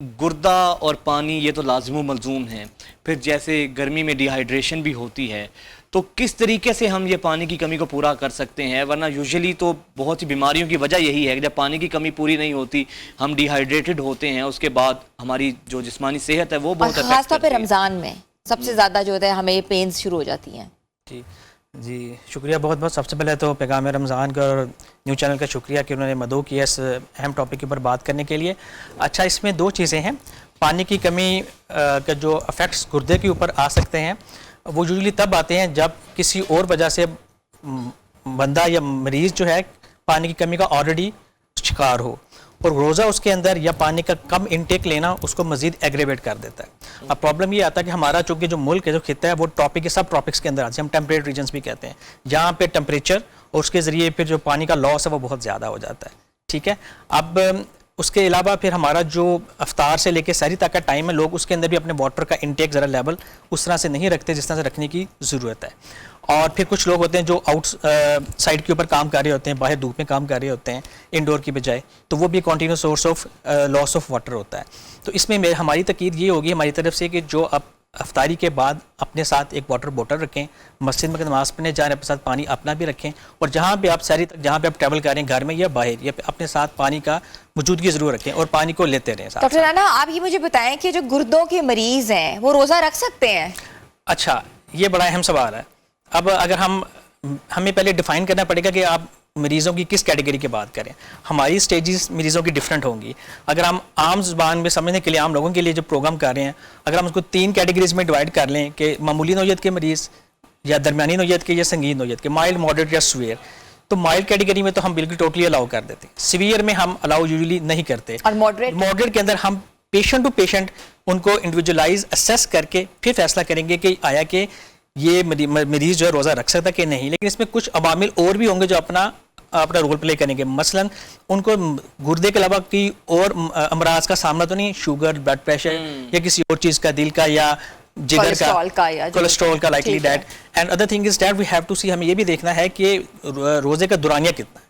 गुर्दा और पानी ये तो लाजिम मलजूम है, फिर जैसे गर्मी में डिहाइड्रेशन भी होती है, तो किस तरीके से हम ये पानी की कमी को पूरा कर सकते हैं? वरना यूजुअली तो बहुत सी बीमारियों की वजह यही है कि जब पानी की कमी पूरी नहीं होती, हम डिहाइड्रेटेड होते हैं, उसके बाद हमारी जो जिस्मानी सेहत है वो बहुत खास तौर पे रमज़ान में सबसे ज़्यादा जो है हमें पेन्स शुरू हो जाती हैं। जी जी, शुक्रिया बहुत बहुत। सबसे पहले तो पैगाम रमज़ान का और न्यूज़ चैनल का शुक्रिया कि उन्होंने मदऊ किया इस अहम टॉपिक के ऊपर बात करने के लिए। अच्छा, इसमें दो चीज़ें हैं। पानी की कमी का जो अफेक्ट्स गुर्दे के ऊपर आ सकते हैं वो यूजुअली तब आते हैं जब किसी और वजह से बंदा या मरीज़ जो है पानी की कमी का ऑलरेडी शिकार हो, और रोज़ा उसके अंदर या पानी का कम इंटेक लेना उसको मज़ीद एग्रेवेट कर देता है। अब प्रॉब्लम ये आता है कि हमारा चूँकि जो मुल्क है, जो खिता है, वो ट्रॉपिक के सब ट्रॉपिक्स के अंदर आते हैं, हम टेम्परेट रीजन्स भी कहते हैं, जहाँ पे टेम्परेचर और उसके ज़रिए फिर जो पानी का लॉस है वो बहुत ज़्यादा हो जाता है। ठीक है, अब उसके अलावा फिर हमारा जो अफ्तार से लेके सहरी तक का टाइम है, लोग उसके अंदर भी अपने वाटर का इंटेक ज़रा लेवल उस तरह से नहीं रखते जिस तरह से रखने की ज़रूरत है। और फिर कुछ लोग होते हैं जो आउट साइड के ऊपर काम कर रहे होते हैं, बाहर धूप में काम कर रहे होते हैं इंडोर की बजाय, तो वो भी continuous source of loss of water होता है। तो इसमें हमारी तकीद ये होगी हमारी तरफ से कि जो अब अफ्तारी के बाद अपने साथ एक वाटर बोतल रखें, मस्जिद में नमाज़ पढ़ने जा रहे हैं अपने साथ पानी अपना भी रखें, और जहाँ पे आप सहरी तक जहाँ पे आप ट्रैवल कर रहे हैं घर में या बाहर, या अपने साथ पानी का मौजूदगी ज़रूर रखें और पानी को लेते रहें। डॉक्टर राना, आप ये मुझे बताएं कि जो गुर्दों के मरीज़ हैं वो रोज़ा रख सकते हैं? अच्छा, ये बड़ा अहम सवाल है। अब अगर हमें पहले डिफ़ाइन करना पड़ेगा कि आप मरीज़ों की किस कैटेगरी की बात करें। हमारी स्टेजेस मरीज़ों की डिफरेंट होंगी। अगर हम आम ज़ुबान में समझने के लिए, आम लोगों के लिए जो प्रोग्राम कर रहे हैं, अगर हम उसको 3 कैटेगरीज में डिवाइड कर लें कि मामूली नौयत के मरीज़, या दरमियानी नौयत के, या संगीन नौयत के, माइल्ड, मॉडरेट या सीवियर, तो माइल्ड कैटेगरी में तो हम बिल्कुल टोटली अलाउ कर देते हैं। सीवियर में हम अलाउ यूजुअली नहीं करते। और मॉडरेट के अंदर हम पेशेंट टू पेशेंट उनको इंडिविजुअलाइज असेस करके फिर फैसला करेंगे कि आया कि ये मरीज़ जो है रोज़ा रख सकता कि नहीं। लेकिन इसमें कुछ अवामिल और भी होंगे जो अपना रोल प्ले करेंगे। मसलन उनको गुर्दे के अलावा की और अमराज का सामना तो नहीं, शुगर, ब्लड प्रेशर या किसी और चीज़ का, दिल का या जिगर का, कोलेस्ट्रॉल का, likely that. And other thing is that we have to see, हमें ये भी देखना है कि रोज़े का दुरानिया कितना है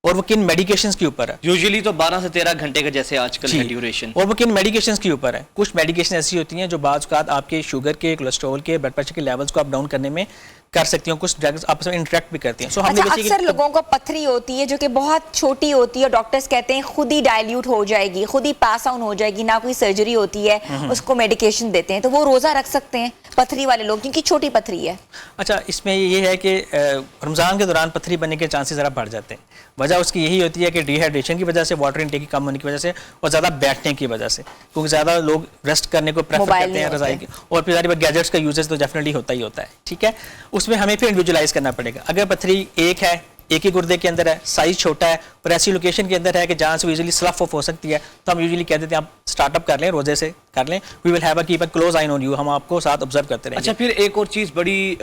और वो किन मेडिकेशंस के ऊपर है। यूजुअली तो 12 से 13 घंटे का जैसे आजकल है ड्यूरेशन, और वो किन मेडिकेशंस के ऊपर है। कुछ मेडिकेशन ऐसी होती हैं जो बाज़ औक़ात आपके शुगर के, कोलेस्ट्रॉल के, ब्लड प्रेशर के लेवल्स को अप डाउन करने में कर सकती हैं। कुछ ड्रग्स आपस में इंटरेक्ट भी करती हैं। अच्छा, अक्सर लोगों को पथरी होती है जो कि बहुत छोटी होती है, डॉक्टर्स कहते हैं खुद ही डाइल्यूट हो जाएगी, खुद ही पास आउट हो जाएगी, ना कोई सर्जरी होती है, उसको मेडिकेशन देते हैं, तो वो रोज़ा रख सकते हैं पथरी वाले लोग जिनकी छोटी पथरी है? अच्छा, इसमें ये है कि रमज़ान के दौरान पथरी बनने के चांसेस ज़रा बढ़ जाते हैं। वजह उसकी यही होती है कि डिहाइड्रेशन की वजह से, वाटर इनटेक की कम होने की वजह से, और ज़्यादा बैठने की वजह से, क्योंकि ज़्यादा लोग रेस्ट करने को प्रेफर करते हैं रज़ाई की, और फिर सारी गैजेट्स का यूजेस तो डेफिनेटली होता ही होता है। ठीक है, उसमें हमें फिर इंडिविजुअलाइज करना पड़ेगा। अगर पथरी एक है, एक ही गुर्दे के अंदर है, साइज छोटा है और ऐसी लोकेशन के अंदर है कि जहाँ से यूजुअली स्लफ ऑफ हो सकती है, तो हम यूजुअली कह देते हैं आप स्टार्टअप कर लें, रोजे से कर लें, we will have a keep a close eye on you, हम आपको साथ ऑब्जर्व करते रहेंगे। अच्छा, फिर एक और चीज़ बड़ी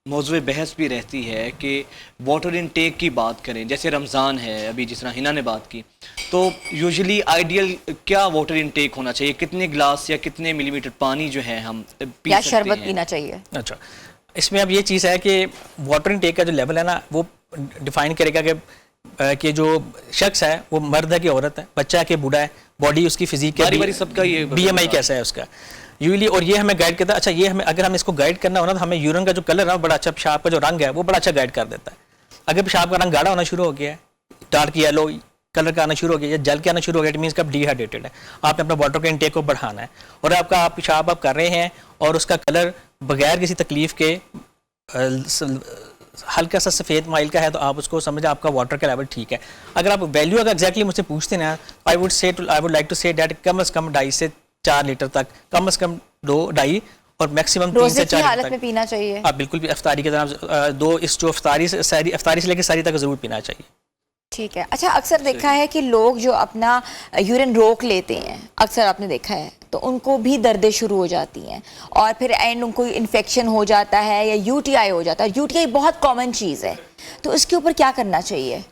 मौजूद बहस भी रहती है कि वाटर इनटेक की बात करें, जैसे रमज़ान है अभी जिस तरह हिना ने बात की, तो यूजुअली आइडियल क्या वाटर इनटेक होना चाहिए? कितने गिलास या कितने मिलीमीटर पानी जो है हम पी सकते हैं? शरबत पीना चाहिए? अच्छा, इसमें अब ये चीज़ है कि वाटर इनटेक का जो लेवल है ना, वो डिफाइन करेगा कि जो शख्स है वो मर्द है कि औरत है, बच्चा है कि बूढ़ा है, बॉडी उसकी फिजिक है, सबका ये BMI कैसा है उसका यूजली, और ये हमें गाइड करता है। अच्छा, ये हमें अगर हम इसको गाइड करना हो ना, तो हमें यूरिन का जो कलर है बड़ा अच्छा, पेशाब का जो रंग है वो बड़ा अच्छा गाइड कर देता है। अगर पेशाब का रंग गाढ़ा होना शुरू हो गया है, डार्क येलो कलर का आना शुरू हो गया, या जल के आना शुरू हो गया, इट मीन्स कि आप डिहाइड्रेटेड है, आपने अपना वाटर का इंटेक को बढ़ाना है, और आप पेशाब आप कर रहे हैं और उसका कलर बगैर किसी तकलीफ के हल्का सा सफ़ेद माइल का है, तो आप उसको समझें आपका वाटर का लेवल ठीक है। अगर आप वैल्यू अगर एग्जैक्टली मुझसे पूछते ना, I would like to say that कम से कम 2.5 से 4 लीटर तक, कम से कम 2-2.5 और मैक्सिमम 3 से 4 हालत में पीना चाहिए। आप बिल्कुल भी अफ्तारी के दौरान 2 इस जो अफ्तारी से लेकर सारी तक जरूर पीना चाहिए। ठीक है। अच्छा, अक्सर देखा है कि लोग जो अपना यूरिन रोक लेते हैं, अक्सर आपने देखा है, तो उनको भी दर्दें शुरू हो जाती हैं और फिर एंड उनको इन्फेक्शन हो जाता है या UTI हो जाता है। UTI बहुत कॉमन चीज़ है, तो इसके ऊपर क्या करना चाहिए?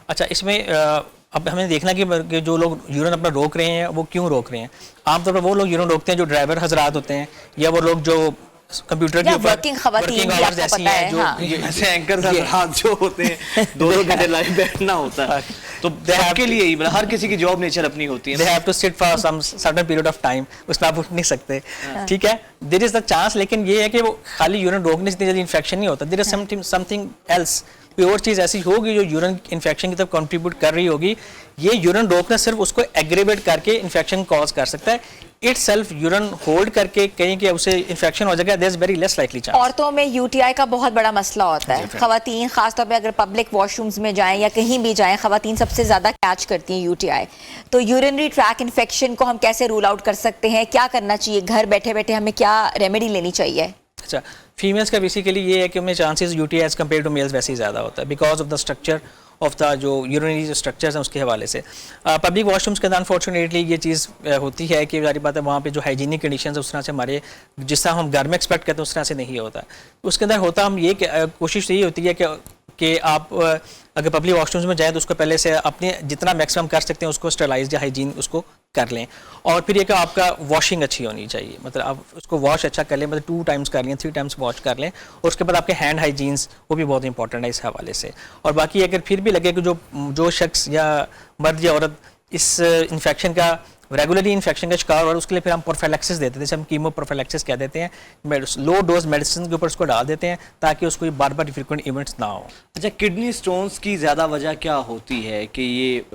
अच्छा, इसमें अब हमें देखना कि जो लोग यूरिन अपना रोक रहे हैं वो क्यों रोक रहे हैं। आमतौर पर वो लोग यूरिन रोकते हैं जो ड्राइवर हजरात होते हैं, या वो लोग जो कंप्यूटर के या ऊपर working खवातीन working भी hours आपको ऐसी पता हैं है, जो हाँ। ऐसे एंकर साहब जो होते हैं 2 घंटे लाइव बैठना होता है, तो सबके लिए ही, हर किसी की जॉब नेचर अपनी होती है दे ना। Have to sit for some certain period of time, उसमें आप उठ नहीं सकते, ठीक है, देयर इज द चांस। लेकिन ये है कि वो खाली यूरिन रोकने से इतनी जल्दी इन्फेक्शन नहीं होता, देयर इज समथिंग एल्स, कोई और चीज़ ऐसी होगी जो यूरिन इन्फेक्शन की तरफ कंट्रीब्यूट कर रही होगी। ये यूरिन रोकना सिर्फ उसको एग्रेवेट करके इन्फेक्शन कॉज कर सकता है, इट सेल्फ यूरिन होल्ड करके कहीं कि उसे इन्फेक्शन हो जाएगा, there is very less likely chance. औरतों में यूटीआई का बहुत बड़ा मसला होता है, खवातीन खासतौर पे अगर पब्लिक वॉशरूम्स में जाएं या कहीं भी जाएं, खवातीन सबसे ज़्यादा कैच करती हैं यूटीआई। तो यूरिनरी ट्रैक इन्फेक्शन को हम कैसे रूल आउट कर सकते हैं, क्या करना चाहिए, घर बैठे बैठे हमें क्या रेमेडी लेनी चाहिए? अच्छा, फीमेल्स का बेसिकली ये है कि उनमें chances UTI as compare to males वैसे ही ज़्यादा होता है, because of the structure of the जो यूरिनरी स्ट्रक्चर्स हैं उसके हवाले से। पब्लिक वॉशरूम्स के अंदर अनफॉर्चुनेटली ये चीज़ होती है कि सारी बात है, वहाँ पे जो हाइजीनिक कंडीशंस है उस तरह से हमारे जिस तरह हम घर में एक्सपेक्ट करते हैं उस तरह से नहीं होता। उसके अंदर होता हम ये कोशिश यही होती है कि आप अगर पब्लिक वॉशरूम्स में जाएँ तो उसको पहले से अपने जितना मैक्सिमम कर सकते हैं उसको स्टरलाइज या हाइजीन उसको कर लें। और फिर ये कि आपका वॉशिंग अच्छी होनी चाहिए, मतलब आप उसको वॉश अच्छा कर लें, मतलब 2 टाइम्स कर लें, 3 टाइम्स वॉश कर लें। और उसके बाद आपके हैंड हाइजीन्स वो भी बहुत इंपॉर्टेंट है इस हवाले से। और बाकी अगर फिर भी लगे कि जो शख्स या मर्द या औरत इस इन्फेक्शन का रेगुलरली इन्फेक्शन का शिकार और उसके लिए फिर हम प्रोफाइलैक्सिस देते हैं, जैसे हम कीमो प्रोफाइलैक्सिस कह देते हैं, लो डोज मेडिसिन के ऊपर उसको डाल देते हैं ताकि उसको बार बार फ्रीक्वेंट इवेंट्स ना हो। अच्छा, किडनी स्टोन्स की ज़्यादा वजह क्या होती है कि ये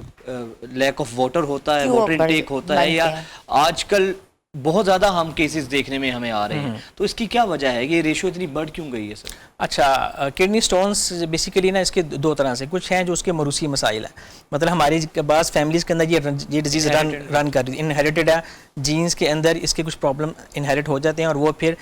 लैक ऑफ वाटर होता है, क्यों वाटर इंटेक होता है, या बनते हैं? आजकल बहुत ज़्यादा हम केसेस देखने में हमें आ रहे हैं, तो इसकी क्या वजह है, ये रेशियो इतनी बढ़ क्यों गई है सर? अच्छा, किडनी स्टोन्स बेसिकली ना इसके 2 तरह से, कुछ हैं जो उसके मरूसी मसाइल हैं, मतलब हमारी बाज़ फैमिलीज़ के अंदर ये डिजीज़ रन कर रही है, इनहेरिटेड है, जीन्स के अंदर इसके कुछ प्रॉब्लम इनहेरिट हो जाते हैं और वो फिर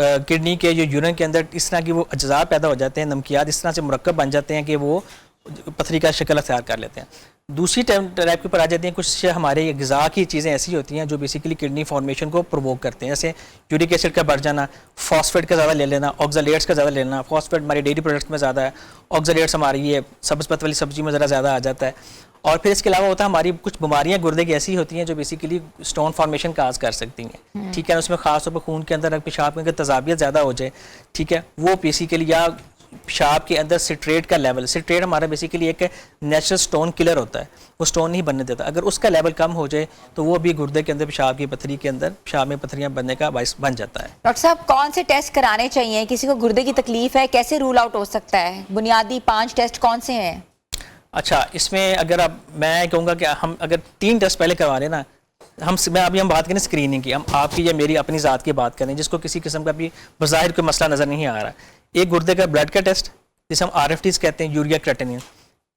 किडनी के जो यूरिन के अंदर इस तरह की वो अज्जा पैदा हो जाते हैं, नमकियात इस तरह से मुरक्कब बन जाते हैं कि वो पथरी का शक्ल अख्तियार कर लेते हैं। दूसरी टाइप के ऊपर आ जाती हैं, कुछ हमारे ग़िज़ा की चीज़ें ऐसी होती हैं जो बेसिकली किडनी फॉर्मेशन को प्रोवोक करते हैं, जैसे यूरिक एसिड का बढ़ जाना, फॉस्फेट का ज़्यादा ले लेना, ऑक्सलेट्स का ज़्यादा ले लेना। फॉस्फेट हमारे डेयरी प्रोडक्ट्स में ज़्यादा है, ऑक्सलेट्स हमारी ये सब्ज़ पत्त वाली सब्जी में ज़रा ज़्यादा आ जाता है। और फिर इसके अलावा होता है हमारी कुछ बीमारियां गुर्दे की ऐसी होती हैं जो बेसिकली स्टोन फॉर्मेशन काज कर सकती हैं, ठीक है, उसमें खास तौर पर खून के अंदर पेशाब में तजाबियत ज़्यादा हो जाए, ठीक है, वो बेसिकली या पेशाब के अंदर सिट्रेट का लेवल, सिट्रेट हमारा बेसिकली एक नेचुरल स्टोन किलर होता है, वो स्टोन नहीं बनने देता, अगर उसका लेवल कम हो जाए तो वो भी गुर्दे के अंदर पेशाब की पथरी के अंदर पेशाब में पथरियां बनने का बायस बन जाता है। डॉक्टर साहब, कौन से टेस्ट कराने चाहिए, किसी को गुर्दे की तकलीफ है, कैसे रूल आउट हो सकता है, बुनियादी 5 टेस्ट कौन से हैं? अच्छा, इसमें अगर मैं कहूँगा कि हम अगर 3 टेस्ट पहले करवा लें ना, हम बात करें स्क्रीनिंग की, हम आपकी या मेरी अपनी ज़ात की बात करें जिसको किसी किस्म का भी बज़ाहिर कोई मसला नज़र नहीं आ रहा, एक गुर्दे का ब्लड का टेस्ट जिसे हम RFTs कहते हैं, यूरिया क्रेटिनिन,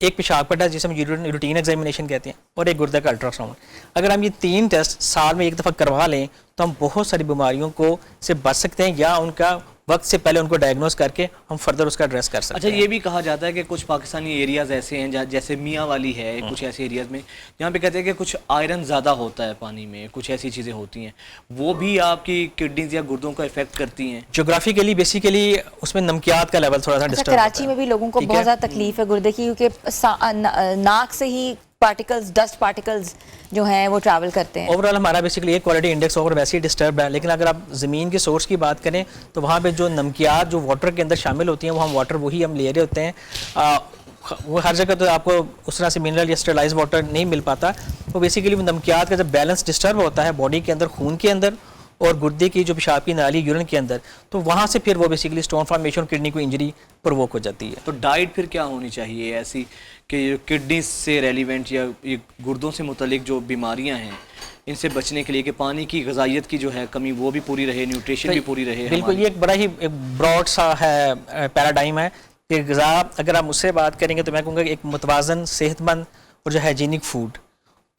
एक पेशाब का टेस्ट जिसे हम रूटीन एग्जामिनेशन कहते हैं, और एक गुर्दे का अल्ट्रासाउंड। अगर हम ये 3 टेस्ट साल में एक दफ़ा करवा लें तो हम बहुत सारी बीमारियों को से बच सकते हैं या उनका वक्त से पहले उनको डायग्नोस करके हम फर्दर उसका एड्रेस कर सकते अच्छा, हैं। ये भी कहा जाता है कि कुछ पाकिस्तानी एरियाज़ ऐसे हैं जैसे मियाँ वाली है, कुछ ऐसे एरियाज़ में जहाँ पे कहते हैं कि कुछ आयरन ज़्यादा होता है पानी में, कुछ ऐसी चीज़ें होती हैं, वो भी आपकी किडनीज या गुर्दों को इफेक्ट करती हैं। जोग्राफिकली बेसिकली उसमें नमकियात का लेवल थोड़ा सा अच्छा, डिस्टर्ब कराची में भी लोगों को बहुत ज़्यादा तकलीफ है गुर्दे की, क्योंकि नाक से ही पार्टिकल्स, डस्ट पार्टिकल्स जो हैं वो ट्रैवल करते हैं। ओवरऑल हमारा बेसिकली एक क्वालिटी इंडेक्स ओवर वैसे ही डिस्टर्ब है, लेकिन अगर आप ज़मीन के सोर्स की बात करें तो वहाँ पे जो नमकियात जो वाटर के अंदर शामिल होती हैं वो हम वाटर वही हम ले रहे होते हैं, वो हर जगह तो आपको उस तरह से मिनरल या स्टरलाइज वाटर नहीं मिल पाता। वो बेसिकली नमकियात का जब बैलेंस डिस्टर्ब होता है बॉडी के अंदर, खून के अंदर और गुर्दे की जो पेशाब की नाली यूरिन के अंदर, तो वहाँ से फिर वो बेसिकली स्टोन फॉर्मेशन, किडनी को इंजरी प्रोवोक हो जाती है। तो डाइट फिर क्या होनी चाहिए ऐसी कि किडनी से रेलिवेंट या ये गुर्दों से मुतलिक जो बीमारियां हैं इनसे बचने के लिए कि पानी की ग़िज़ाइयत की जो है कमी वो भी पूरी रहे, न्यूट्रिशन भी पूरी रहे? बिल्कुल, ये एक बड़ा ही ब्रॉड सा है पैराडाइम है कि ग़िज़ा अगर आप मुझसे बात करेंगे तो मैं कहूँगा कि एक मुतवाज़न, सेहतमंद और जो हाइजीनिक फूड,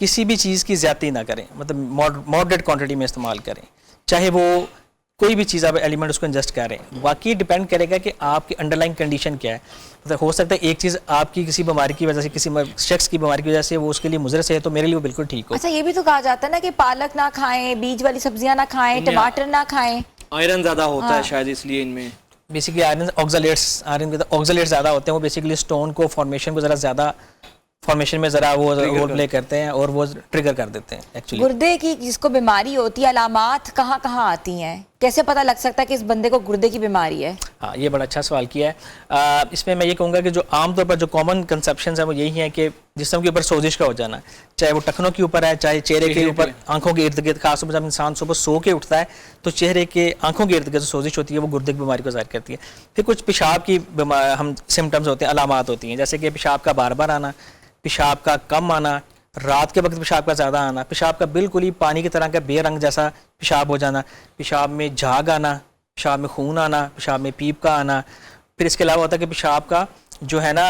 किसी भी चीज़ की ज़्यादती ना करें, मतलब मॉडरेट क्वांटिटी में इस्तेमाल करें, चाहे वो कोई भी चीज़ आप एलिमेंट उसको इंजेस्ट कर रहे हैं। बाकी डिपेंड करेगा कि आपकी अंडरलाइन कंडीशन क्या है, मतलब हो सकता है एक चीज़ आपकी किसी बीमारी की वजह से, किसी शख्स की बीमारी की वजह से वो उसके लिए मुज़र से है तो मेरे लिए वो बिल्कुल ठीक हो। अच्छा, ये भी तो कहा जाता है ना कि पालक ना खाएं, बीज वाली सब्जियां ना खाएं, टमाटर ना खाएं, आयरन ज़्यादा होता है शायद इसलिए इनमें। बेसिकली आयरन ऑक्सलेट्स ज़्यादा होते हैं, वो बेसिकली स्टोन को फॉर्मेशन को ज़रा ज़्यादा फॉर्मेशन में ज़रा वो रोल प्ले करते हैं और वो ट्रिगर कर देते हैं एक्चुअली। गुर्दे की जिसको बीमारी होती है, अलामात कहाँ कहाँ आती हैं, कैसे पता लग सकता है कि इस बंदे को गुर्दे की बीमारी है? हाँ, ये बड़ा अच्छा सवाल किया है। इसमें मैं ये कहूँगा कि जो आमतौर पर जो कॉमन कंसेप्शन है वो यही है कि जिस्म के ऊपर सोजिश का हो जाना, चाहे वो टखनों के ऊपर है, चाहे चेहरे के ऊपर, आंखों के इर्द गिर्द। खासतौर पर जब इंसान सुबह सो के उठता है तो चेहरे के आंखों के इर्द गिर्द जो सोजिश होती है वो गुर्दे की बीमारी को ज़ाहिर करती है। फिर कुछ पेशाब की हम सिम्टम्स होते हैं, अलामात होती हैं, जैसे कि पेशाब का बार बार आना, पेशाब का कम आना, रात के वक्त पेशाब का ज़्यादा आना, पेशाब का बिल्कुल ही पानी की तरह का बेरंग जैसा पेशाब हो जाना, पेशाब में झाग आना, पेशाब में खून आना, पेशाब में पीप का आना। फिर इसके अलावा होता है कि पेशाब का जो है ना,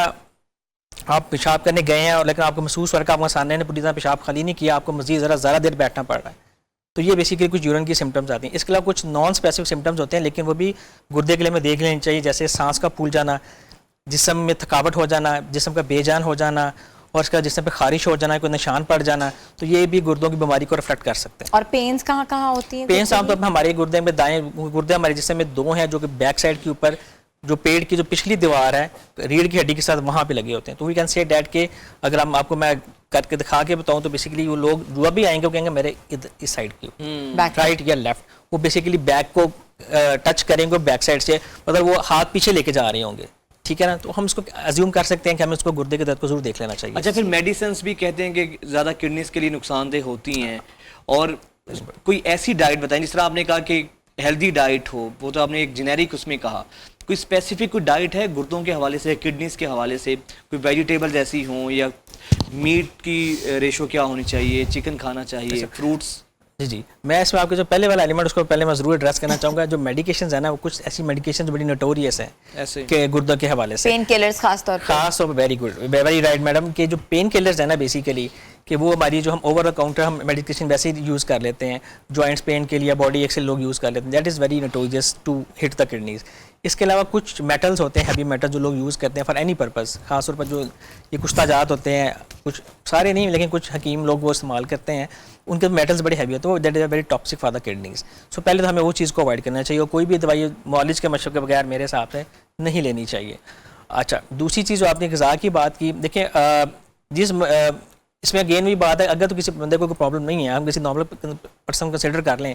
आप पेशाब करने गए हैं और लेकिन आपको महसूस हो रहा है आपका सामने ने पूरी तरह पेशाब खाली नहीं किया, आपको मज़ीद ज़रा देर बैठना पड़ रहा है, तो ये बेसिकली कुछ यूरिन की सिम्टम्स आती हैं। इसके अलावा कुछ नॉन स्पेसिफिक सिम्टम्स होते हैं लेकिन वो भी गुर्दे के लिए हमें देख लेनी चाहिए, जैसे सांस का फूल जाना, जिस्म में थकावट हो जाना, जिस्म का बेजान हो जाना, और इसका जिस्म पे खारिश हो जाना, कोई निशान पड़ जाना, तो ये भी गुर्दों की बीमारी को रिफ्लेक्ट कर सकते हैं। और पेन्स कहाँ कहाँ होती हैं? पेन्स आमतौर पर हमारे गुर्दे में, दाएं गुर्दे हमारे जिस्म में दो हैं जो कि बैक साइड के ऊपर जो पेट की जो पिछली दीवार है रीढ़ की हड्डी के साथ वहाँ पे लगे होते हैं। तो वी कैन से डैट के अगर हम आपको मैं करके दिखा के बताऊँ तो बेसिकली वो लोग जो भी आएंगे वो कहेंगे मेरे इस साइड की, राइट या लेफ्ट, वो बेसिकली बैक को टच करेंगे बैक साइड से, मतलब वो हाथ पीछे लेके जा रहे होंगे, ठीक है ना। तो हम इसको अज्यूम कर सकते हैं कि हमें उसको गुर्दे के दर्द को जरूर देख लेना चाहिए। अच्छा, फिर मेडिसिन भी कहते हैं कि ज़्यादा किडनीज के लिए नुकसानदेह होती हैं, और कोई ऐसी डाइट बताएं, जिस तरह आपने कहा कि हेल्दी डाइट हो, वो तो आपने एक जेनेरिक उसमें कहा, कोई स्पेसिफिक कोई डाइट है गुर्दों के हवाले से, किडनीज के हवाले से, कोई वेजिटेबल जैसी हो, या मीट की रेशो क्या होनी चाहिए, चिकन खाना चाहिए, फ्रूट्स? जी, मैं इसमें आपके जो पहले वाला एलिमेंट उसको पहले मैं जरूर एड्रेस करना चाहूँगा। जो मेडिकेशंस है ना, वो कुछ ऐसी मेडिकेशन बड़ी नोटोरियस है ऐसे के गुर्दों के हवाले से, पेन किलर्स खास तौर very good, very right madam, कि जो पेन किलर्स है ना बेसिकली, कि वो हमारी जो हम ओवर द काउंटर हम मेडिकेशन वैसे ही यूज़ कर लेते हैं, जॉइंट्स पेन के लिए बॉडी एक्सेल लोग यूज़ कर लेते हैं, that is very notorious to hit the kidneys. इसके अलावा कुछ मेटल्स होते हैं, हैवी मेटल जो लोग यूज़ करते हैं फॉर एनी पर्पज़, खासतौर पर जो ये कुछ ताजात होते हैं, कुछ सारे नहीं लेकिन कुछ हकीम लोग वो इस्तेमाल करते हैं, उनके मेटल्स बड़े हैवी होते हैं, that is very toxic for the kidneys. So पहले तो हमें वो चीज़ को अवॉइड करना चाहिए, और कोई भी दवाई मौलिज के मशवरे के बगैर मेरे हिसाब से नहीं लेनी चाहिए। अच्छा, दूसरी चीज़ जो आपने ग़िज़ा की बात की, देखिए जिस इसमें अगेन भी बात है, अगर तो किसी बंदे को कोई प्रॉब्लम नहीं है, हम किसी नॉर्मल पर्सन कंसिडर कर लें,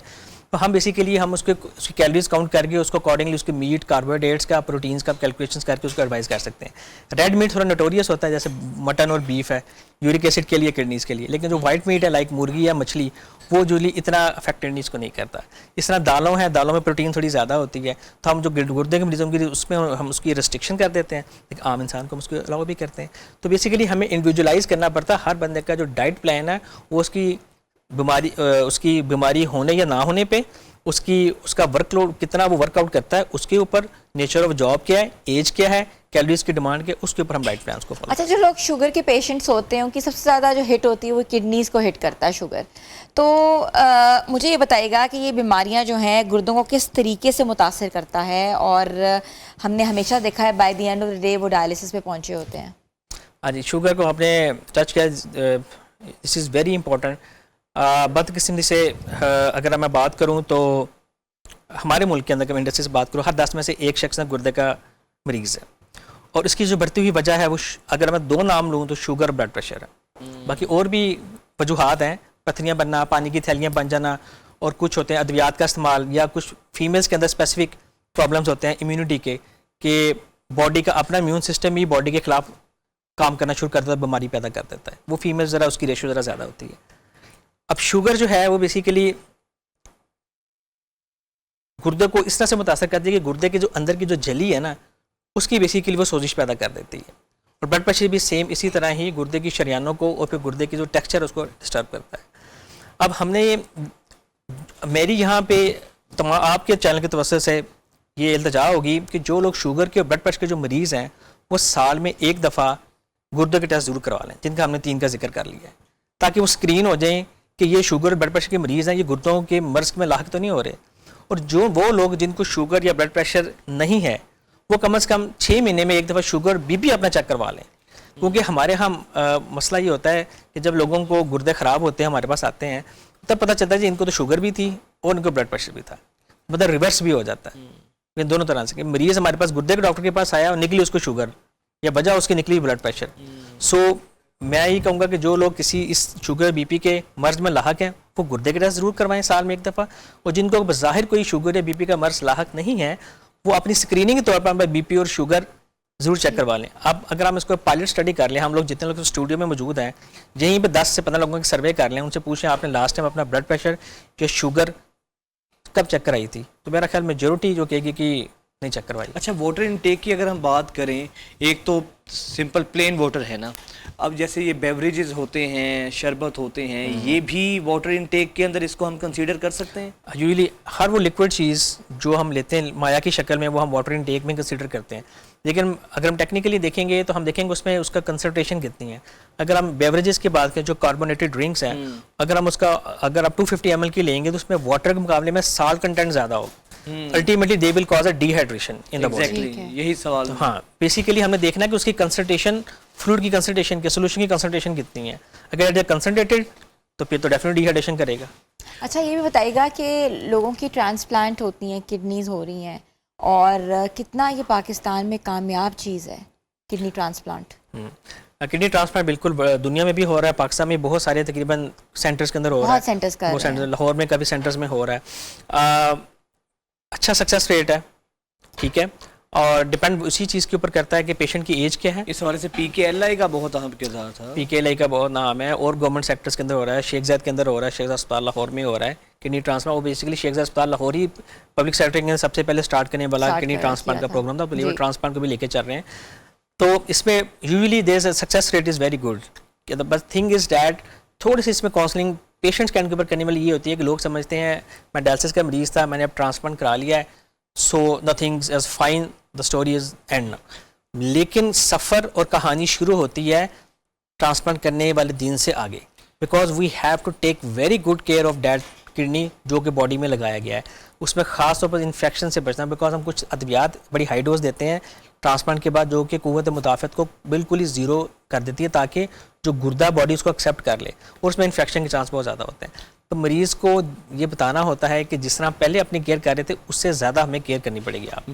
तो हम बेसिकली हम उसकी कैलोरीज काउंट करके उसको अकॉर्डिंगली उसके मीट, कार्बोहाइड्रेट्स का, प्रोटीन्स का कैलकुलेशंस करके उसको एडवाइस कर सकते हैं। रेड मीट थोड़ा नोटोरियस होता है, जैसे मटन और बीफ है, यूरिक एसिड के लिए, किडनीज के लिए, लेकिन जो वाइट मीट है लाइक मुर्गी या मछली, वो यूजली इतना अफेक्ट किडनीज को नहीं करता। इस तरह दालों हैं, दालों में प्रोटीन थोड़ी ज़्यादा होती है, तो हम जो गुर्दे के मरीजों की उसमें हम उसकी रिस्ट्रिक्शन कर देते हैं, लेकिन आम इंसान को हम उसको अलाउ भी करते हैं। तो बेसिकली हमें इंडिविजुअलाइज करना पड़ता है, हर बंदे का जो डाइट प्लान है वो उसकी बीमारी होने या ना होने पे, उसका वर्कलोड कितना वो वर्कआउट करता है, उसके ऊपर, नेचर ऑफ जॉब क्या है, एज क्या है, कैलोरीज की डिमांड के, उसके ऊपर हम डाइट प्लान्स को फॉलो। अच्छा, जो लोग शुगर के पेशेंट्स होते हैं उनकी सबसे ज़्यादा जो हिट होती है वो किडनीज़ को हिट करता है शुगर, तो मुझे ये बताइएगा कि ये बीमारियां जो हैं गुर्दों को किस तरीके से मुतासर करता है, और हमने हमेशा देखा है by the end of the day वो डायलिसिस पे पहुंचे होते हैं। हाँ जी, शुगर को आपने टच किया, दिस इज़ वेरी इंपॉर्टेंट। बदकिस्मती से अगर मैं बात करूँ तो हमारे मुल्क के अंदर का इंडस्ट्री से बात करूँ, हर 10 में से एक शख्स ना गुर्दे का मरीज़ है, और इसकी जो बढ़ती हुई वजह है वो अगर मैं 2 नाम लूँ तो शुगर, ब्लड प्रेशर है। बाकी और भी वजूहात हैं, पथरियाँ बनना, पानी की थैलियाँ बन जाना, और कुछ होते हैं अद्वियात का इस्तेमाल, या कुछ फीमेल्स के अंदर स्पेसिफिक प्रॉब्लम्स होते हैं इम्यूनिटी के, कि बॉडी का अपना इम्यून सिस्टम ही बॉडी के खिलाफ काम करना शुरू कर देता है, बीमारी पैदा कर देता है। वो फीमेल ज़रा उसकी रेशो ज़रा ज़्यादा होती है। अब शुगर जो है वो बेसिकली गुर्दे को इस तरह से मुतासर करती है कि गुर्दे के जो अंदर की जो झिल्ली है ना, उसकी बेसिकली वो सोजिश पैदा कर देती है। और ब्लड प्रेशर भी सेम इसी तरह ही गुर्दे की शरियानों को और फिर गुर्दे की जो टेक्सचर है उसको डिस्टर्ब करता है। अब हमने मेरी यहाँ पे आपके चैनल की तवज्जो से ये इल्तिजा होगी कि जो लोग शुगर के और ब्लड प्रेशर के जो मरीज़ हैं वो साल में एक दफ़ा गुर्दे के टेस्ट ज़रूर करवा लें, जिनका हमने 3 का जिक्र कर लिया है, ताकि वो स्क्रीन हो जाएँ कि ये शुगर और ब्लड प्रेशर के मरीज़ हैं, ये गुर्दों के मर्ज़ में लाहक तो नहीं हो रहे। और जो वो लोग जिनको शुगर या ब्लड प्रेशर नहीं है वो कम से कम 6 महीने में एक दफ़ा शुगर बीपी अपना चेक करवा लें, क्योंकि हमारे यहाँ मसला ये होता है कि जब लोगों को गुर्दे ख़राब होते हैं, हमारे पास आते हैं, तब पता चलता है जी इनको तो शुगर भी थी और इनको ब्लड प्रेशर भी था, मतलब रिवर्स भी हो जाता है। इन दोनों तरह से कि मरीज़ हमारे पास गुर्दे के डॉक्टर के पास आया और निकली उसको शुगर, या वजह उसकी निकली ब्लड प्रेशर। सो मैं ये कहूँगा कि जो लोग किसी इस शुगर बीपी के मर्ज में लाहक हैं वो गुर्दे के टेस्ट ज़रूर करवाएं साल में एक दफ़ा, और जिनको बज़ाहिर कोई शुगर या बीपी का मर्ज लाहक नहीं है वो अपनी स्क्रीनिंग के तौर पर बीपी और शुगर ज़रूर चेक करवा लें। अब अगर हम इसको पायलट स्टडी कर लें, हम लोग जितने लोग स्टूडियो में मौजूद हैं यहीं पे 10 से 15 लोगों की सर्वे कर लें, उनसे पूछें आपने लास्ट टाइम अपना ब्लड प्रेशर या शुगर कब चेक कराई थी, तो मेरा ख्याल मेजोरिटी जो कहेगी कि नहीं चेक करवाई। अच्छा, वाटर इनटेक की अगर हम बात करें, एक तो सिंपल प्लेन वाटर है ना, अब जैसे ये बेवरेजेस होते हैं, शरबत होते हैं, ये भी वाटर इनटेक के अंदर इसको हम कंसीडर कर सकते हैं? यूजुअली हर वो लिक्विड चीज़ जो हम लेते हैं माया की शक्ल में वो हम वाटर इनटेक में कंसीडर करते हैं, लेकिन अगर हम टेक्निकली देखेंगे तो हम देखेंगे उसमें उसका कंसंट्रेशन कितनी है। अगर हम बेवरेजेस की बात करें, जो कार्बोनेटेड ड्रिंक्स हैं, अगर हम उसका अगर आप 250 ml की लेंगे तो उसमें वाटर के मुकाबले में साल्ट कंटेंट ज़्यादा होगा, ultimately they will cause a dehydration in the body. Exactly, यही सवाल है। हाँ, बेसिकली हमने देखना है कि उसकी कंसंट्रेशन, फ्लूइड की कंसंट्रेशन की, सोल्यूशन की कंसंट्रेशन कितनी है। अगर इट इज कंसंट्रेटेड तो फिर तो डेफिनेटली डिहाइड्रेशन करेगा। अच्छा, ये भी बताइएगा कि लोगों की ट्रांसप्लांट होती हैं, किडनीज हो रही हैं, और कितना ये पाकिस्तान में कामयाब चीज़ है किडनी ट्रांसप्लांट? किडनी ट्रांसप्लांट बिल्कुल दुनिया में भी हो रहा है, पाकिस्तान में बहुत सारे तकरीबन सेंटर्स के अंदर हो रहा है, बहुत सेंटर्स कर रहे हैं। लाहौर में काफ़ी सेंटर्स में हो रहा है। अच्छा सक्सेस रेट है, ठीक है, और डिपेंड उसी चीज़ के ऊपर करता है कि पेशेंट की एज क्या है। इस हवाले से PKLI का बहुत अहम किरदार था। PKLI का बहुत नाम है, और गवर्नमेंट सेक्टर्स के अंदर हो रहा है, शेख ज़ायद के अंदर हो रहा है, शेख ज़ायद अस्पताल लाहौर में हो रहा है किडनी ट्रांसप्लांट। वो बेसिकली शेख ज़ायद अस्पताल लाहौर ही पब्लिक सेक्टर के अंदर सबसे पहले स्टार्ट करने वाला किडनी ट्रांसप्लांट का प्रोग्राम था, तो लीवर ट्रांसप्लांट को भी लेके चल रहे हैं। तो इसमें usually their success rate is very good. बस थिंग इज़ डैट थोड़ी सी इसमें काउंसलिंग पेशेंट्स के ऊपर करने वाली ये होती है कि लोग समझते हैं मैं डायलिसिस का मरीज़ था, मैंने अब ट्रांसप्लांट करा लिया है, so nothing is fine, the story is and. लेकिन सफ़र और कहानी शुरू होती है ट्रांसप्लांट करने वाले दिन से आगे, because we have to take very good care of that kidney जो कि बॉडी में लगाया गया है। उसमें ख़ास तौर पर इन्फेक्शन से बचना, बिकॉज हम कुछ अद्वियात बड़ी हाई डोज देते हैं ट्रांसप्लांट के बाद जो कि क़ुव्वत मुदाफ़त को बिल्कुल ही ज़ीरो कर देती है, ताकि जो गुर्दा बॉडी उसको एक्सेप्ट कर ले, और उसमें इन्फेक्शन के चांस बहुत ज़्यादा होते हैं। तो मरीज़ को ये बताना होता है कि जिस तरह पहले अपनी केयर कर रहे थे उससे ज़्यादा हमें केयर करनी पड़ेगी आप।